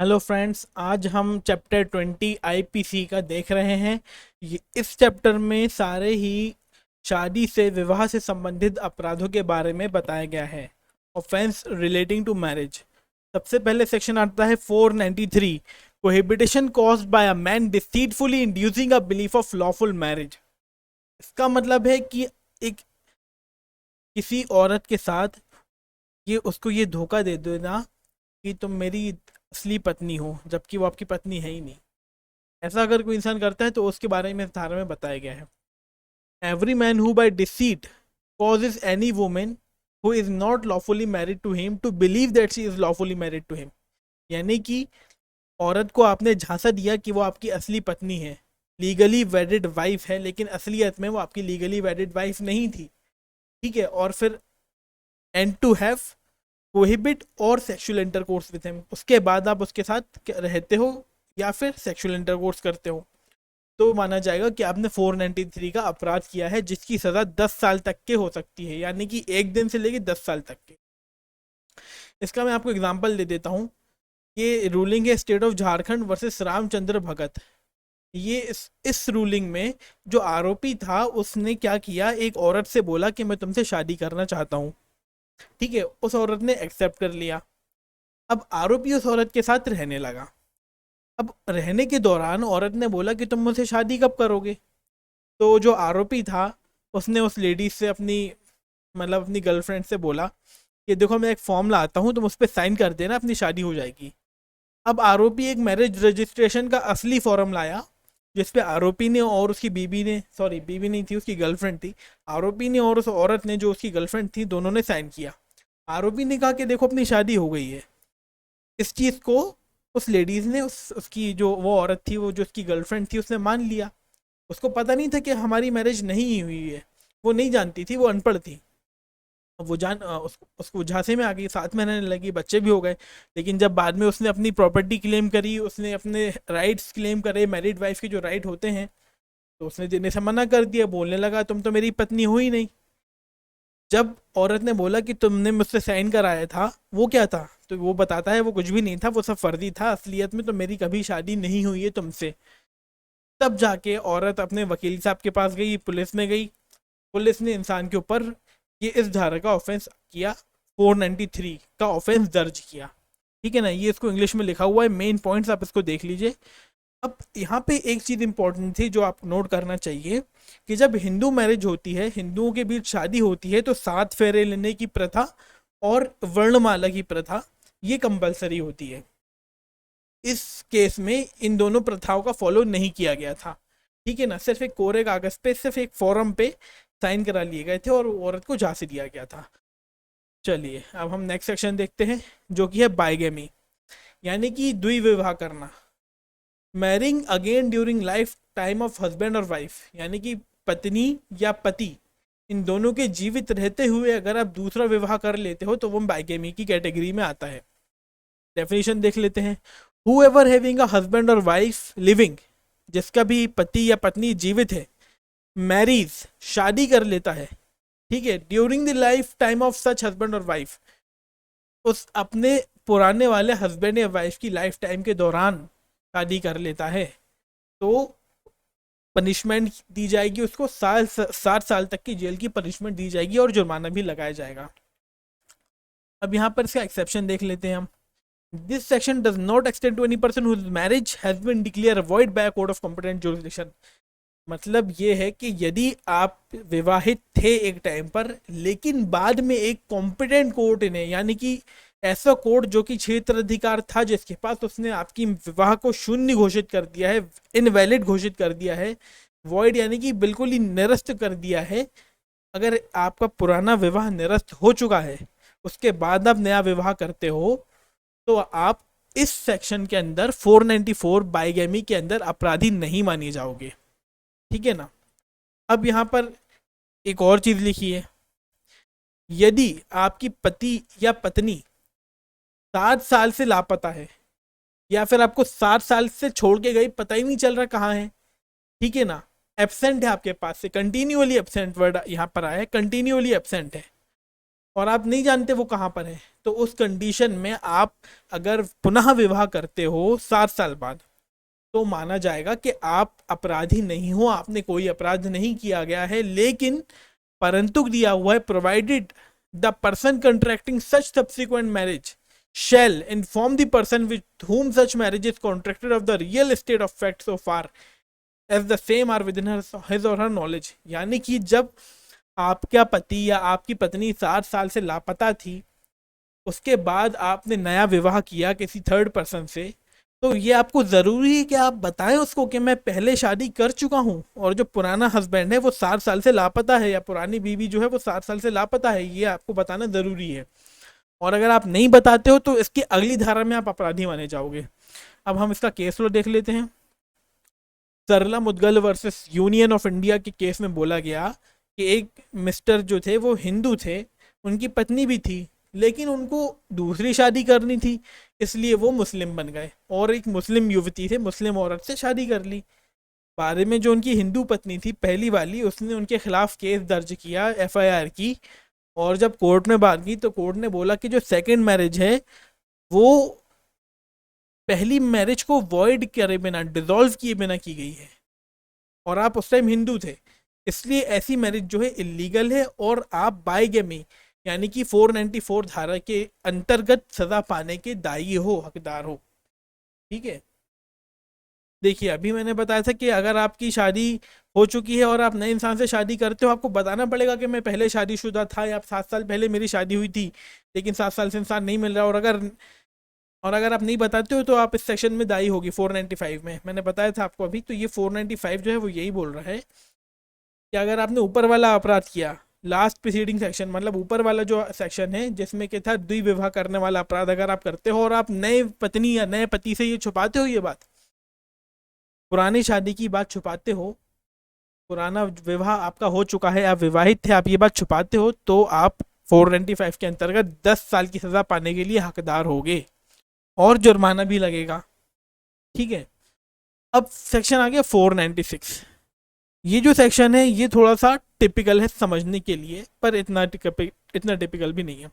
Hello friends, आज हम chapter 20 IPC का देख रहे हैं। इस चैप्टर में सारे ही शादी से विवाह से संबंधित अपराधों के बारे में बताया गया है। Offence relating to marriage. सबसे पहले सेक्शन आता है 493, cohabitation caused by a man deceitfully inducing a belief of lawful marriage. इसका मतलब है कि एक किसी औरत के साथ ये उसको ये धोखा दे देना कि तुम मेरी असली पत्नी हो, जबकि वो आपकी पत्नी है ही नहीं। ऐसा अगर कोई इंसान करता है तो उसके बारे में इस धारा में बताया गया है। Every man who by deceit causes any woman who is not lawfully married to him to believe that she is lawfully married to him। यानी कि औरत को आपने झांसा दिया कि वो आपकी असली पत्नी है, लीगली वेडिड वाइफ है, लेकिन असलियत में वो आपकी लीगली वेडिड वाइफ नहीं थी। ठीक है, और फिर एंड टू हैव प्रोहिबिट और सेक्सुअल इंटरकोर्स विद हिम, उसके बाद आप उसके साथ रहते हो या फिर सेक्सुअल इंटरकोर्स करते हो, तो माना जाएगा कि आपने 493 का अपराध किया है, जिसकी सजा 10 साल तक के हो सकती है, यानी कि एक दिन से लेकर 10 साल तक के। इसका मैं आपको एग्जांपल दे देता हूँ। ये रूलिंग है state of Jharkhand versus Ramchandra Bhagat. ये इस रूलिंग में जो आरोपी था उसने क्या किया, एक औरत से बोला कि मैं तुमसे शादी करना चाहता हूँ। ठीक है, उस औरत ने एक्सेप्ट कर लिया। अब आरोपी उस औरत के साथ रहने लगा। अब रहने के दौरान औरत ने बोला कि तुम मुझसे शादी कब करोगे। तो जो आरोपी था उसने उस लेडी से अपनी गर्लफ्रेंड से बोला कि देखो, मैं एक फॉर्म लाता हूँ, तुम उस पर साइन कर देना, अपनी शादी हो जाएगी। अब आरोपी एक मैरिज रजिस्ट्रेशन का असली फॉर्म लाया, जिसपे आरोपी ने और उसकी बीबी ने, सॉरी बीबी नहीं थी, उसकी गर्लफ्रेंड थी, आरोपी ने और उस औरत ने जो उसकी गर्लफ्रेंड थी, दोनों ने साइन किया। आरोपी ने कहा कि देखो, अपनी शादी हो गई है। इस चीज़ को उस लेडीज ने, उसकी जो वो औरत थी, वो जो उसकी गर्लफ्रेंड थी, उसने मान लिया। उसको पता नहीं था कि हमारी मैरिज नहीं हुई है, वो नहीं जानती थी, वो अनपढ़ थी। अब वो उसको झांसे में आ गई, साथ में रहने लगी, बच्चे भी हो गए। लेकिन जब बाद में उसने अपनी प्रॉपर्टी क्लेम करी, उसने अपने राइट्स क्लेम करे, मैरिड वाइफ के जो राइट होते हैं, तो उसने देने से मना कर दिया। बोलने लगा तुम तो मेरी पत्नी हो ही नहीं। जब औरत ने बोला कि तुमने मुझसे साइन कराया था, वो क्या था, तो वो बताता है वो कुछ भी नहीं था, वो सब फर्जी था, असलियत में तो मेरी कभी शादी नहीं हुई है तुमसे। तब जाके औरत अपने वकील साहब के पास गई, पुलिस में गई। पुलिस ने इंसान के ऊपर ये इस धारा का ऑफेंस किया, 493 का ऑफेंस दर्ज किया। ठीक है ना, ये इसको इंग्लिश में लिखा हुआ है, मेन पॉइंट्स आप इसको देख लीजिए। अब यहाँ पे एक चीज़ इंपॉर्टेंट थी जो आप नोट करना चाहिए, कि जब हिंदू मैरिज होती है, हिंदुओं के बीच शादी होती है, तो 7 फेरे लेने की प्रथा और वर्णमाला की प्रथा ये कंपलसरी होती है। इस केस में इन दोनों प्रथाओं का फॉलो नहीं किया गया था। ठीक है ना, सिर्फ एक कोरे कागज पे, सिर्फ एक फॉर्म पे साइन करा लिए गए थे और औरत को झांसी दिया गया था। चलिए अब हम नेक्स्ट सेक्शन देखते हैं, जो कि है बाइगेमी, यानी कि द्विविवाह करना। Marrying again during life time of husband और वाइफ, यानी कि पत्नी या पति, इन दोनों के जीवित रहते हुए अगर आप दूसरा विवाह कर लेते हो तो वो बाइगेमी की कैटेगरी में आता है। डेफिनेशन देख लेते हैं। whoever having a husband और वाइफ लिविंग, जिसका भी पति या पत्नी जीवित है, मैरीज शादी कर लेता है, ठीक है, during the life time of such husband और वाइफ, उस अपने पुराने वाले हस्बैंड या वाइफ की लाइफ टाइम के दौरान शादी कर लेता है, तो पनिशमेंट दी जाएगी उसको, 7 साल तक की जेल की पनिशमेंट दी जाएगी और जुर्माना भी लगाया जाएगा। अब यहाँ पर इसका एक्सेप्शन देख लेते हैं हम। This section does not extend to any person whose marriage has been declared void by a court of competent jurisdiction। मतलब ये है कि यदि आप विवाहित थे एक टाइम पर, लेकिन बाद में एक कॉम्पिटेंट कोर्ट ने, यानी कि ऐसा कोर्ट जो कि क्षेत्र अधिकार था जिसके पास, उसने आपकी विवाह को शून्य घोषित कर दिया है, इनवैलिड घोषित कर दिया है, वॉइड यानी कि बिल्कुल ही निरस्त कर दिया है। अगर आपका पुराना विवाह निरस्त हो चुका है, उसके बाद आप नया विवाह करते हो, तो आप इस सेक्शन के अंदर 494 बाइगेमी के अंदर अपराधी नहीं माने जाओगे। ठीक है ना। अब यहां पर एक और चीज लिखी है, यदि आपकी पति या पत्नी 7 साल से लापता है, या फिर आपको 7 साल से छोड़ के गई, पता ही नहीं चल रहा कहाँ है, ठीक है ना, एब्सेंट है आपके पास से, कंटिन्यूअली एब्सेंट वर्ड यहाँ पर आया है, कंटिन्यूअली एब्सेंट है, और आप नहीं जानते वो कहाँ पर है, तो उस कंडीशन में आप अगर पुनः विवाह करते हो 7 साल बाद, तो माना जाएगा कि आप अपराधी नहीं हो, आपने कोई अपराध नहीं किया गया है। लेकिन परंतु दिया हुआ है, provided the person contracting such subsequent marriage shall inform the person with whom such marriage is contracted of the real estate of fact so far as the same are within his or her knowledge। यानी कि जब आपका पति या आपकी पत्नी 7 साल से लापता थी, उसके बाद आपने नया विवाह किया किसी थर्ड पर्सन से, तो ये आपको ज़रूरी है कि आप बताएं उसको कि मैं पहले शादी कर चुका हूँ और जो पुराना हस्बैंड है वो 7 साल से लापता है, या पुरानी बीवी जो है वो 7 साल से लापता है, ये आपको बताना ज़रूरी है। और अगर आप नहीं बताते हो तो इसकी अगली धारा में आप अपराधी माने जाओगे। अब हम इसका केस लो देख लेते हैं। Sarla Mudgal versus Union of India के केस में बोला गया कि एक मिस्टर जो थे वो हिंदू थे, उनकी पत्नी भी थी, लेकिन उनको दूसरी शादी करनी थी, इसलिए वो मुस्लिम बन गए और एक मुस्लिम युवती थे, मुस्लिम औरत से शादी कर ली। बारे में जो उनकी हिंदू पत्नी थी पहली वाली, उसने उनके खिलाफ केस दर्ज किया, एफआईआर की, और जब कोर्ट में बात की तो कोर्ट ने बोला कि जो सेकंड मैरिज है वो पहली मैरिज को वॉइड करे बिना, डिसॉल्व किए बिना की गई है, और आप उस टाइम हिंदू थे, इसलिए ऐसी मैरिज जो है इलीगल है और आप बाइगेमी यानी कि 494 धारा के अंतर्गत सजा पाने के दायी हो, हकदार हो। ठीक है, देखिए अभी मैंने बताया था कि अगर आपकी शादी हो चुकी है और आप नए इंसान से शादी करते हो, आपको बताना पड़ेगा कि मैं पहले शादीशुदा था या 7 साल पहले मेरी शादी हुई थी, लेकिन 7 साल से इंसान नहीं मिल रहा। और अगर आप नहीं बताते हो तो आप इस सेक्शन में दायी होगी 495 में, मैंने बताया था आपको अभी। तो ये 495 जो है वो यही बोल रहा है कि अगर आपने ऊपर वाला अपराध किया, लास्ट प्रीसीडिंग सेक्शन, मतलब ऊपर वाला जो सेक्शन है जिसमें कि था द्विविवाह करने वाला अपराध, अगर आप करते हो और आप नए पत्नी या नए पति से ये छुपाते हो, ये बात, पुरानी शादी की बात छुपाते हो, पुराना विवाह आपका हो चुका है, आप विवाहित थे, आप ये बात छुपाते हो, तो आप 495 के अंतर्गत 10 साल की सजा पाने के लिए हकदार होगे और जुर्माना भी लगेगा। ठीक है, अब सेक्शन आ गया 496। ये जो सेक्शन है ये थोड़ा सा टिपिकल है समझने के लिए, पर इतना टिपिकल भी नहीं है।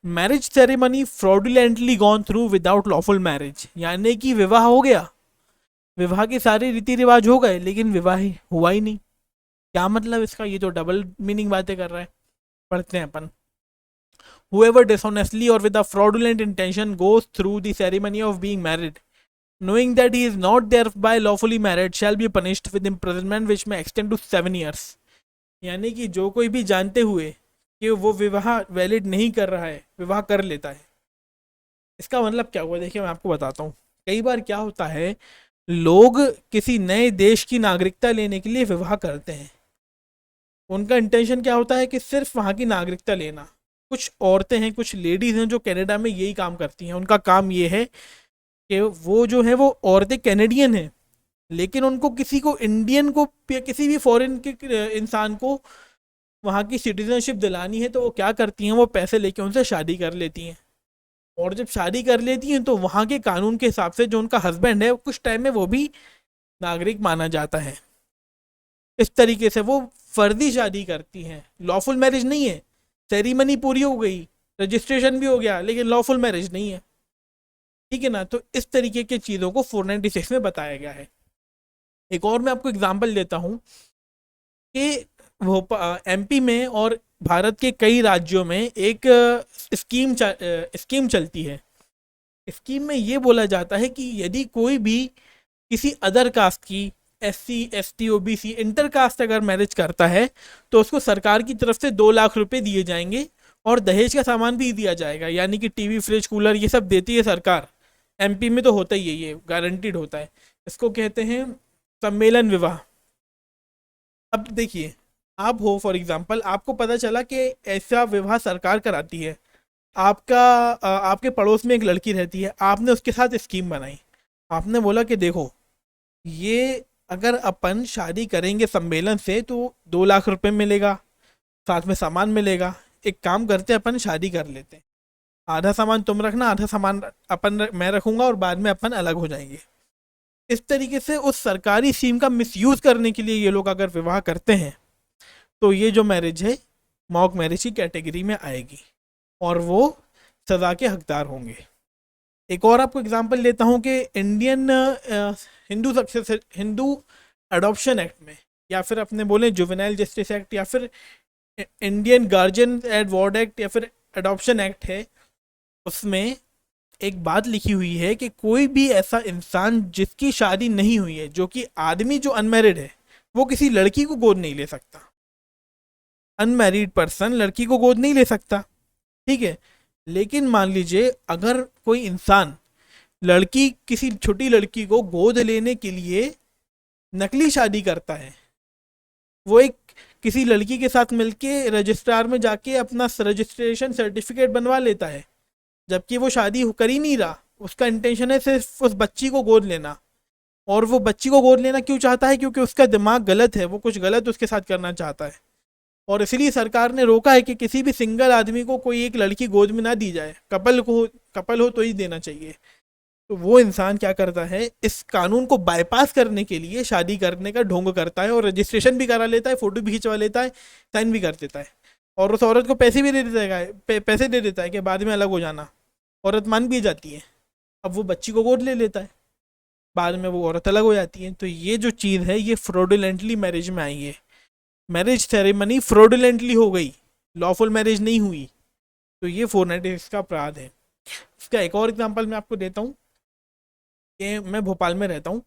Marriage ceremony fraudulently gone through without lawful marriage, यानी कि विवाह हो गया, विवाह के सारे रीति रिवाज हो गए, लेकिन विवाह हुआ ही नहीं। क्या मतलब इसका? ये तो डबल मीनिंग बातें कर रहा है। पढ़ते हैं अपन। Whoever dishonestly or with a fraudulent intention goes through the ceremony of being married, knowing that he is not thereby lawfully married, shall be punished with imprisonment which may extend to 7 years। यानी कि जो कोई भी जानते हुए कि वो विवाह वैलिड नहीं कर रहा है, विवाह कर लेता है, इसका मतलब क्या हुआ? देखिए मैं आपको बताता हूँ। कई बार क्या होता है, लोग किसी नए देश की नागरिकता लेने के लिए विवाह करते हैं। उनका इंटेंशन क्या होता है कि सिर्फ वहाँ की नागरिकता लेना। कुछ औरतें हैं, कुछ लेडीज़ हैं जो कनाडा में यही काम करती हैं। उनका काम ये है कि वो जो है वो औरतें कैनेडियन हैं, लेकिन उनको किसी को इंडियन को या किसी भी फॉरेन के इंसान को वहाँ की सिटीजनशिप दिलानी है, तो वो क्या करती हैं, वो पैसे लेके उनसे शादी कर लेती हैं। और जब शादी कर लेती हैं तो वहाँ के कानून के हिसाब से जो उनका हस्बैंड है कुछ टाइम में वो भी नागरिक माना जाता है। इस तरीके से वो फर्जी शादी करती हैं, लॉफुल मैरिज नहीं है। सेरेमनी पूरी हो गई, रजिस्ट्रेशन भी हो गया, लेकिन लॉफुल मैरिज नहीं है। ठीक है ना? तो इस तरीके की चीज़ों को 496 में बताया गया है। एक और मैं आपको एग्जांपल देता हूँ कि वो एमपी में और भारत के कई राज्यों में एक स्कीम चलती है। स्कीम में ये बोला जाता है कि यदि कोई भी किसी अदर कास्ट की, SC ST OBC inter caste अगर मैरिज करता है तो उसको सरकार की तरफ से 2 लाख रुपए दिए जाएंगे और दहेज का सामान भी दिया जाएगा, यानी कि टीवी, फ्रिज, कूलर ये सब देती है सरकार। एमपी में तो होता ही है, ये गारंटीड होता है। इसको कहते हैं सम्मेलन विवाह। अब देखिए, आप हो फॉर एग्जांपल, आपको पता चला कि ऐसा विवाह सरकार कराती है, आपके पड़ोस में एक लड़की रहती है, आपने उसके साथ स्कीम बनाई। आपने बोला कि देखो, ये अगर अपन शादी करेंगे सम्मेलन से तो 2 लाख रुपए मिलेगा, साथ में सामान मिलेगा। एक काम करते हैं, अपन शादी कर लेते हैं, आधा सामान तुम रखना, आधा सामान मैं रखूंगा और बाद में अपन अलग हो जाएंगे। इस तरीके से उस सरकारी स्कीम का मिसयूज करने के लिए ये लोग अगर विवाह करते हैं तो ये जो मैरिज है मॉक मैरिज की कैटेगरी में आएगी और वो सज़ा के हकदार होंगे। एक और आपको एग्जांपल देता हूँ कि इंडियन हिंदू अडॉप्शन एक्ट में, या फिर अपने बोले जुवेनाइल जस्टिस एक्ट, या फिर Indian guardian at ward act, या फिर अडॉप्शन एक्ट है, उसमें एक बात लिखी हुई है कि कोई भी ऐसा इंसान जिसकी शादी नहीं हुई है, जो कि आदमी जो अनमैरिड है, वो किसी लड़की को गोद नहीं ले सकता। अनमैरिड पर्सन लड़की को गोद नहीं ले सकता, ठीक है। लेकिन मान लीजिए अगर कोई इंसान लड़की किसी छोटी लड़की को गोद लेने के लिए नकली शादी करता है, वो एक किसी लड़की के साथ मिलके रजिस्ट्रार में जाके अपना रजिस्ट्रेशन सर्टिफिकेट बनवा लेता है, जबकि वो शादी कर ही नहीं रहा, उसका इंटेंशन है सिर्फ उस बच्ची को गोद लेना। और वो बच्ची को गोद लेना क्यों चाहता है? क्योंकि उसका दिमाग गलत है, वो कुछ गलत उसके साथ करना चाहता है। और इसलिए सरकार ने रोका है कि किसी भी सिंगल आदमी को कोई एक लड़की गोद में ना दी जाए, कपल हो तो ही देना चाहिए। तो वो इंसान क्या करता है, इस कानून को बाईपास करने के लिए शादी करने का ढोंग करता है, और रजिस्ट्रेशन भी करा लेता है, फोटो भी खिंचवा लेता है, साइन भी कर देता है, और उस औरत को पैसे भी दे देता है, पैसे दे देता है कि बाद में अलग हो जाना। औरत मान भी जाती है, अब वो बच्ची को गोद ले लेता है, बाद में वो औरत अलग हो जाती है। तो ये जो चीज़ है ये फ्रॉडुलेंटली मैरिज में आई है। मैरिज सेरेमनी फ्रॉडुलेंटली हो गई, लॉफुल मैरिज नहीं हुई, तो ये 496 का अपराध है। इसका एक और एग्जांपल मैं आपको देता हूँ कि मैं भोपाल में रहता हूँ।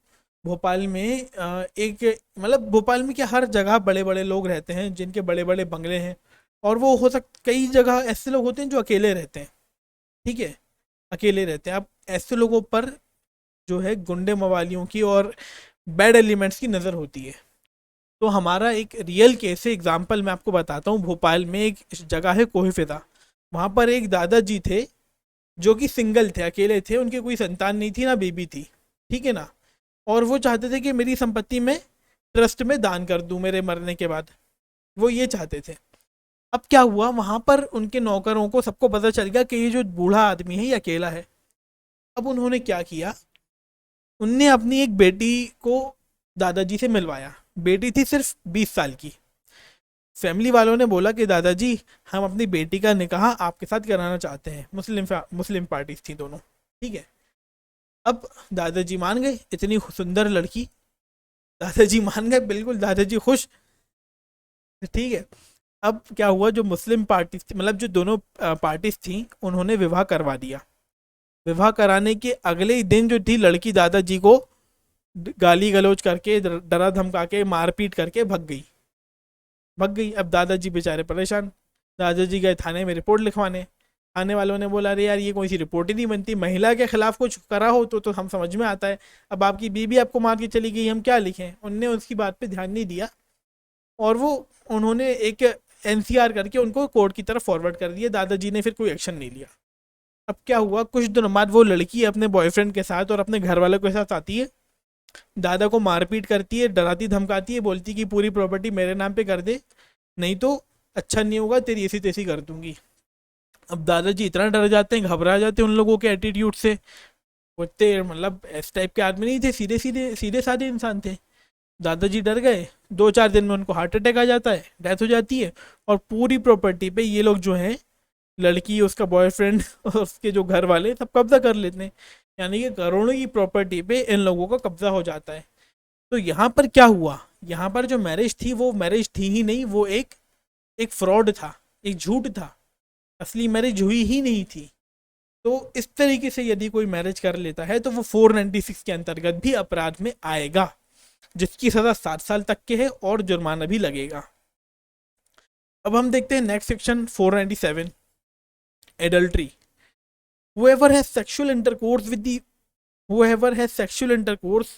भोपाल में एक, मतलब भोपाल में क्या, हर जगह बड़े बड़े लोग रहते हैं जिनके बड़े बड़े बंगले हैं, और वो हो कई जगह ऐसे लोग होते हैं जो अकेले रहते हैं, ठीक है, अकेले रहते हैं। अब ऐसे लोगों पर जो है गुंडे मवालियों की और बैड एलिमेंट्स की नज़र होती है। तो हमारा एक रियल केस है, एग्जाम्पल मैं आपको बताता हूँ। भोपाल में एक जगह है कोहिफिदा, वहाँ पर एक दादाजी थे जो कि सिंगल थे, अकेले थे, उनकी कोई संतान नहीं थी, ना बेबी थी, ठीक है ना। और वो चाहते थे कि मेरी संपत्ति में ट्रस्ट में दान कर दूँ मेरे मरने के बाद, वो ये चाहते थे। अब क्या हुआ, वहाँ पर उनके नौकरों को सबको पता चल गया कि ये जो बूढ़ा आदमी है ये अकेला है। अब उन्होंने क्या किया, उनने अपनी एक बेटी को दादाजी से मिलवाया। बेटी थी सिर्फ 20 साल की। फैमिली वालों ने बोला कि दादाजी हम अपनी बेटी का निकाह आपके साथ कराना चाहते हैं। मुस्लिम पार्टीज थी दोनों, ठीक है। अब दादाजी मान गए, इतनी सुंदर लड़की, दादाजी मान गए, बिल्कुल दादाजी खुश, ठीक है। अब क्या हुआ, जो मुस्लिम पार्टीज थी, मतलब जो दोनों पार्टीज थी, उन्होंने विवाह करवा दिया। विवाह कराने के अगले ही दिन जो थी लड़की दादाजी को गाली गलौज करके, डरा धमका के, मारपीट करके भग गई। अब दादाजी बेचारे परेशान। दादाजी गए थाने में रिपोर्ट लिखवाने। थाने वालों ने बोला अरे यार ये कोई सी रिपोर्ट ही नहीं बनती, महिला के खिलाफ कुछ करा हो तो हम समझ में आता है, अब आपकी बीवी आपको मार के चली गई, हम क्या लिखें। उनने उसकी बात पे ध्यान नहीं दिया, और उन्होंने एक एनसीआर करके उनको कोर्ट की तरफ फॉरवर्ड कर दिया। दादाजी ने फिर कोई एक्शन नहीं लिया। अब क्या हुआ, कुछ दिनों बाद वो लड़की अपने बॉयफ्रेंड के साथ और अपने घर वालों के साथ आती है, दादा को मारपीट करती है, डराती धमकाती है, बोलती कि पूरी प्रॉपर्टी मेरे नाम पे कर दे, नहीं तो अच्छा नहीं होगा, तेरी ऐसी तैसी कर दूंगी। अब दादाजी इतना डर जाते हैं, घबरा जाते हैं उन लोगों के एटीट्यूड से। बोलते मतलब इस टाइप के आदमी नहीं थे, सीधे साधे इंसान थे। दादाजी डर गए, 2-4 दिन में उनको हार्ट अटैक आ जाता है, डेथ हो जाती है, और पूरी प्रॉपर्टी पे ये लोग जो हैं, लड़की, उसका बॉयफ्रेंड और उसके जो घर वाले, सब कब्जा कर लेते हैं। यानी कि करोड़ों की प्रॉपर्टी पे इन लोगों का कब्जा हो जाता है। तो यहाँ पर क्या हुआ, यहाँ पर जो मैरिज थी वो मैरिज थी ही नहीं, वो एक फ्रॉड था, एक झूठ था, असली मैरिज हुई ही नहीं थी। तो इस तरीके से यदि कोई मैरिज कर लेता है तो वो 496 के अंतर्गत भी अपराध में आएगा, जिसकी सजा 7 साल तक के है और जुर्माना भी लगेगा। अब हम देखते हैं next section 497, adultery. whoever has sexual intercourse with the whoever has sexual intercourse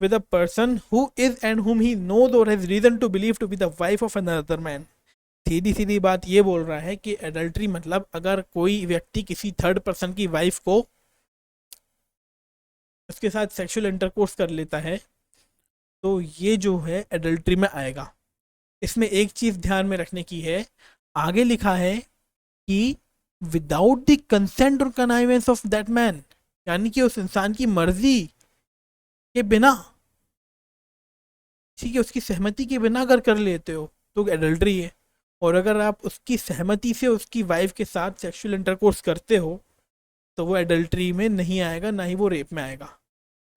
with a person who is and whom he knows or has reason to believe to be the wife of another man। सीधी सीधी बात ये बोल रहा है कि adultery मतलब अगर कोई व्यक्ति किसी थर्ड पर्सन की वाइफ को उसके साथ सेक्सुअल इंटरकोर्स कर लेता है तो ये जो है एडल्ट्री में आएगा। इसमें एक चीज़ ध्यान में रखने की है, आगे लिखा है कि विदाउट द कंसेंट और कनाइवेंस ऑफ दैट मैन, यानी कि उस इंसान की मर्जी के बिना, ठीक है, उसकी सहमति के बिना अगर कर लेते हो तो एडल्ट्री है। और अगर आप उसकी सहमति से उसकी वाइफ के साथ सेक्सुअल इंटरकोर्स करते हो तो वो एडल्ट्री में नहीं आएगा, ना ही वो रेप में आएगा।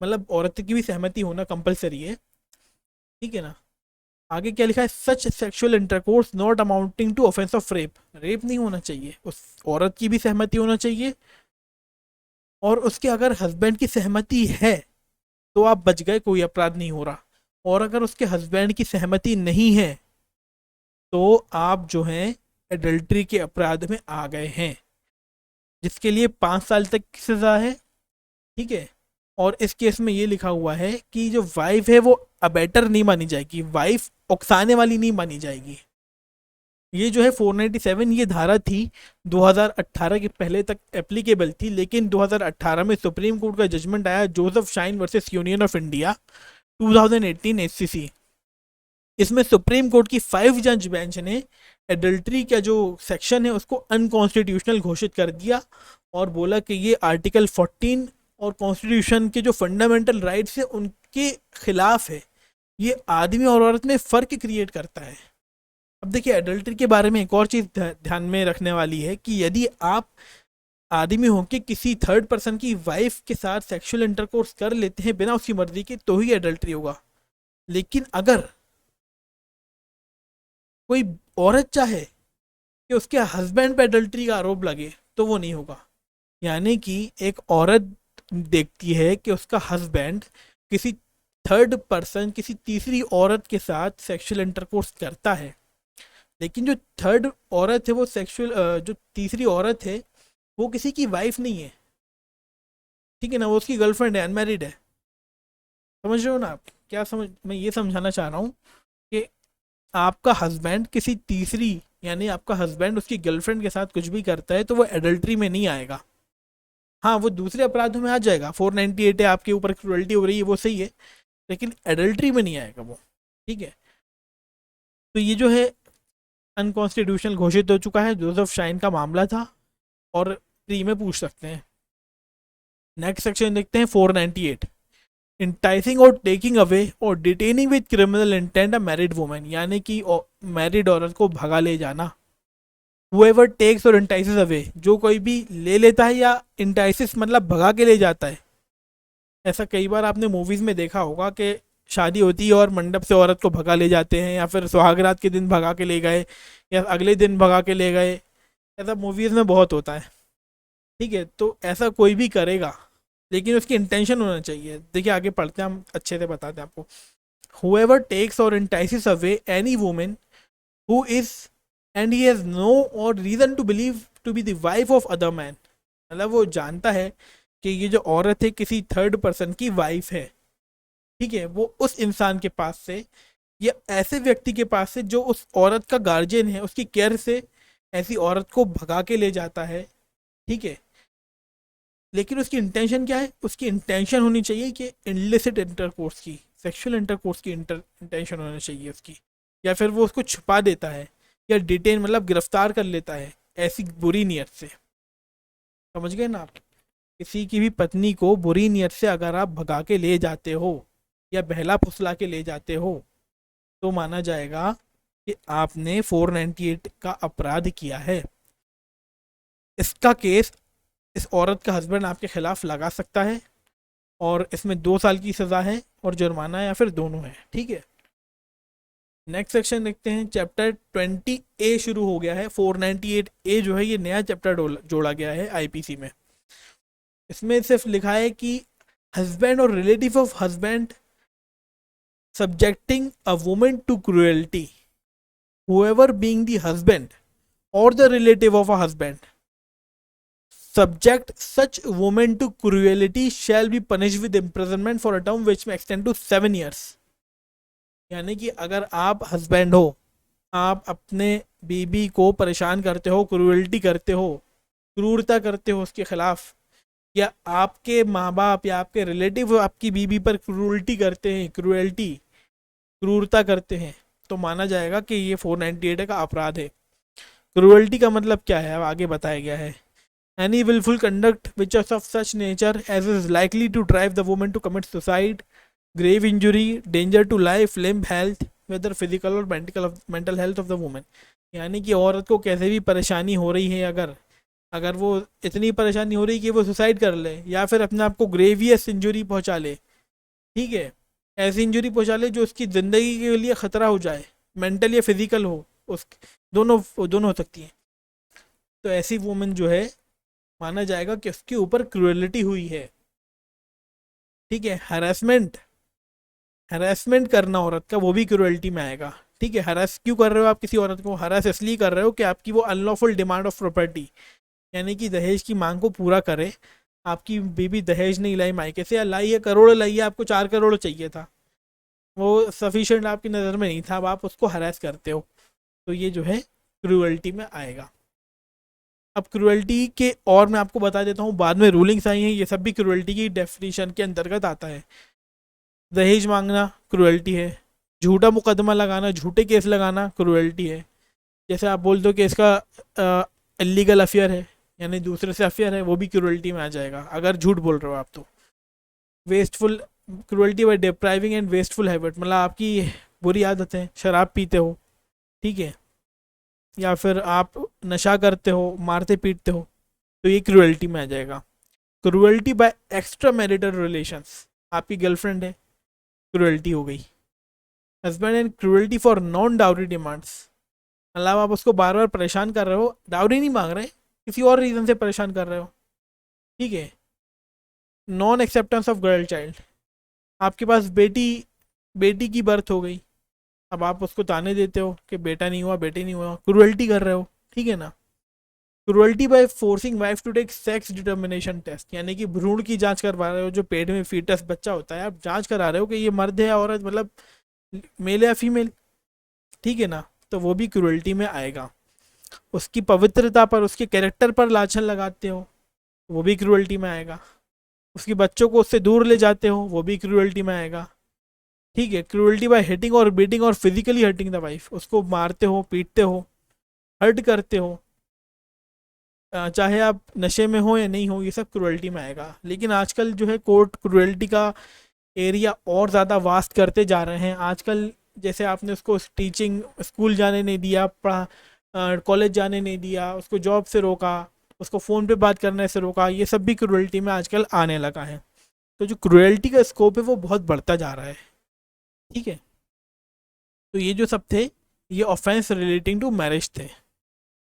मतलब औरत की भी सहमति होना कंपलसरी है, ठीक है ना। आगे क्या लिखा है, such sexual intercourse not amounting to offence of rape, rape नहीं होना चाहिए, उस औरत की भी सहमति होना चाहिए, और उसके अगर हस्बैंड की सहमति है तो आप बच गए, कोई अपराध नहीं हो रहा। और अगर उसके हस्बैंड की सहमति नहीं है तो आप जो हैं एडल्ट्री के अपराध में आ गए हैं, जिसके लिए 5 साल तक की सज़ा है, ठीक है। और इस केस में ये लिखा हुआ है कि जो वाइफ है वो अबेटर नहीं मानी जाएगी, वाइफ उकसाने वाली नहीं मानी जाएगी। ये जो है 497 ये धारा थी 2018 के पहले तक एप्लीकेबल थी, लेकिन 2018 में सुप्रीम कोर्ट का जजमेंट आया Joseph shine versus Union of India 2018 HCC. इसमें सुप्रीम कोर्ट की 5 जज बेंच ने एडल्ट्री का जो सेक्शन है उसको अनकॉन्स्टिट्यूशनल घोषित कर दिया और बोला कि ये आर्टिकल 14 और कॉन्स्टिट्यूशन के जो फंडामेंटल राइट्स है उनके खिलाफ है, ये आदमी और औरत में फ़र्क क्रिएट करता है। अब देखिए एडल्ट्री के बारे में एक और चीज़ ध्यान में रखने वाली है कि यदि आप आदमी होकर किसी थर्ड पर्सन की वाइफ के साथ सेक्सुअल इंटरकोर्स कर लेते हैं बिना उसकी मर्जी के तो ही एडल्ट्री होगा। लेकिन अगर कोई औरत चाहे कि उसके हस्बैंड पे एडल्ट्री का आरोप लगे तो वो नहीं होगा। यानी कि एक औरत देखती है कि उसका हस्बैंड किसी थर्ड पर्सन, किसी तीसरी औरत के साथ सेक्सुअल इंटरकोर्स करता है, लेकिन जो थर्ड औरत है वो जो तीसरी औरत है वो किसी की वाइफ नहीं है, ठीक है ना, वो उसकी गर्लफ्रेंड है, अनमैरिड है। समझ रहे हो ना आप क्या समझ, मैं ये समझाना चाह रहा हूँ कि आपका हस्बैंड किसी तीसरी, यानी आपका हस्बैंड उसकी गर्लफ्रेंड के साथ कुछ भी करता है तो वो एडल्ट्री में नहीं आएगा। हाँ वो दूसरे अपराधों में आ जाएगा, 498 है, आपके ऊपर क्रूअल्टी हो रही है वो सही है, लेकिन एडल्ट्री में नहीं आएगा वो, ठीक है। तो ये जो है अनकॉन्स्टिट्यूशनल घोषित हो चुका है, जोसेफ शाइन का मामला था और प्री में पूछ सकते हैं। नेक्स्ट सेक्शन देखते हैं 498, इंटाइसिंग और टेकिंग अवे और detaining with criminal intent a married women, यानी कि मैरिड औरत को भगा ले जाना। हुएवर टेक्स और इंटाइसिस अवे, जो कोई भी ले लेता है या इंटाइसिस मतलब भगा के ले जाता है। ऐसा कई बार आपने मूवीज़ में देखा होगा कि शादी होती है और मंडप से औरत को भगा ले जाते हैं, या फिर सुहागरात के दिन भगा के ले गए या अगले दिन भगा के ले गए, ऐसा मूवीज़ में बहुत होता है, ठीक है। तो ऐसा कोई भी करेगा लेकिन उसकी इंटेंशन होना चाहिए। देखिए आगे पढ़ते हैं, हम अच्छे से बताते हैं आपको। हुएवर टेक्स और entices away any woman who is and he has no or reason to believe to be the wife of other man, मतलब वो जानता है कि ये जो औरत है किसी थर्ड पर्सन की वाइफ है, ठीक है, वो उस इंसान के पास से या ऐसे व्यक्ति के पास से जो उस औरत का गार्जियन है, उसकी केयर से ऐसी औरत को भगा के ले जाता है, ठीक है। लेकिन उसकी इंटेंशन क्या है, उसकी इंटेंशन होनी चाहिए कि इनलिसिट इंटरकोर्स की, सेक्सुअल इंटरकोर्स की इंटेंशन होनी चाहिए उसकी, या फिर वो उसको छुपा देता है या डिटेन मतलब गिरफ्तार कर लेता है ऐसी बुरी नीयत से। समझ गए ना आप, किसी की भी पत्नी को बुरी नीयत से अगर आप भगा के ले जाते हो या बहला फुसला के ले जाते हो तो माना जाएगा कि आपने 498 का अपराध किया है। इसका केस इस औरत का हस्बैंड आपके खिलाफ लगा सकता है और इसमें 2 साल की सज़ा है और जुर्माना या फिर दोनों है, ठीक है। नेक्स्ट सेक्शन देखते हैं, चैप्टर 20A शुरू हो गया है। 498A जो है ये नया चैप्टर जोड़ा गया है आईपीसी में। इसमें सिर्फ लिखा है कि हस्बैंड और relative of husband subjecting a woman to cruelty, whoever being the husband or the relative of a husband subject such woman to cruelty shall be punished with imprisonment for a term which may extend to 7 years। यानी कि अगर आप husband हो, आप अपने बीबी को परेशान करते हो, क्रूएल्टी करते हो, क्रूरता करते हो उसके खिलाफ, या आपके माँ बाप या आपके रिलेटिव आपकी बीबी पर क्रूरल्टी करते हैं, क्रूरता करते हैं, तो माना जाएगा कि ये 498 का अपराध है। क्रूरल्टी का मतलब क्या है अब आगे बताया गया है, any wilful conduct which is of such nature as is likely to drive the woman to commit suicide, grave injury, danger to life, limb health, whether physical और mental health of the woman. यानी कि औरत को कैसे भी परेशानी हो रही है, अगर अगर वो इतनी परेशानी हो रही कि वो सुसाइड कर ले या फिर अपने आप को ग्रेवियस इंजरी पहुंचा ले, ठीक है, ऐसी इंजरी पहुंचा ले जो उसकी ज़िंदगी के लिए ख़तरा हो जाए, मेंटल या फिजिकल हो, उस दोनों दोनों हो सकती हैं, तो ऐसी वुमेन जो है माना जाएगा कि उसके ऊपर क्रूएलिटी हुई है। ठीक है, हरासमेंट, हरासमेंट करना औरत का वो भी क्रूएलिटी में आएगा। ठीक है, हरास क्यों कर रहे हो आप किसी औरत को? हरास इसलिए कर रहे हो कि आपकी वो अनलॉफुल डिमांड ऑफ प्रॉपर्टी, यानी कि दहेज की मांग को पूरा करे। आपकी बीबी दहेज नहीं लाई मायके से, या लाई है करोड़ लाई है, आपको 4 करोड़ चाहिए था, वो सफिशिएंट आपकी नज़र में नहीं था, अब आप उसको हरास करते हो, तो ये जो है क्रूअल्टी में आएगा। अब क्रूअल्टी के और मैं आपको बता देता हूँ, बाद में रूलिंग्स आई हैं, ये सब भी क्रूअल्टी की डेफिनेशन के अंतर्गत आता है। दहेज मांगना क्रूअल्टी है, झूठा मुकदमा लगाना, झूठे केस लगाना क्रूअल्टी है। जैसे आप बोल दो कि इसका इलीगल अफेयर है, यानी दूसरे से अफेयर है, वो भी क्रूअल्टी में आ जाएगा अगर झूठ बोल रहे हो आप तो। Wasteful cruelty by depriving and wasteful habit, मतलब आपकी बुरी आदतें, शराब पीते हो, ठीक है, या फिर आप नशा करते हो, मारते पीटते हो, तो ये क्रूअल्टी में आ जाएगा। Cruelty by extra marital relations, आपकी गर्लफ्रेंड है, क्रूअल्टी हो गई। Husband and cruelty for non dowry demands, मतलब आप उसको बार बार परेशान कर रहे हो, डाउरी नहीं मांग रहे, किसी और रीज़न से परेशान कर रहे हो, ठीक है। Non acceptance of girl child, आपके पास बेटी बेटी की बर्थ हो गई, अब आप उसको ताने देते हो कि बेटा नहीं हुआ, बेटी नहीं हुआ, क्रूअल्टी कर रहे हो, ठीक है ना। Cruelty by forcing wife to take sex determination test, यानी कि भ्रूण की जांच करवा रहे हो, जो पेट में फीटस बच्चा होता है, आप जांच करा रहे हो कि ये मर्द है या औरत, मतलब मेल या फीमेल, ठीक है ना, तो वो भी क्रूअल्टी में आएगा। उसकी पवित्रता पर, उसके कैरेक्टर पर लाछन लगाते हो, वो भी क्रूअल्टी में आएगा। उसके बच्चों को उससे दूर ले जाते हो, वो भी क्रूअल्टी में आएगा। ठीक है, क्रूअल्टी बाय हिटिंग और बीटिंग और फिजिकली हर्टिंग द वाइफ, उसको मारते हो, पीटते हो, हर्ट करते हो, चाहे आप नशे में हो या नहीं हो, ये सब क्रूअल्टी में आएगा। लेकिन आजकल जो है कोर्ट क्रूअल्टी का एरिया और ज़्यादा वास्ट करते जा रहे हैं आजकल। जैसे आपने उसको टीचिंग स्कूल जाने नहीं दिया, पढ़ा कॉलेज जाने नहीं दिया, उसको जॉब से रोका, उसको फ़ोन पे बात करने से रोका, ये सब भी क्रूअल्टी में आजकल आने लगा है। तो जो क्रूअल्टी का स्कोप है वो बहुत बढ़ता जा रहा है, ठीक है। तो ये जो सब थे, ये ऑफेंस रिलेटिंग टू मैरिज थे।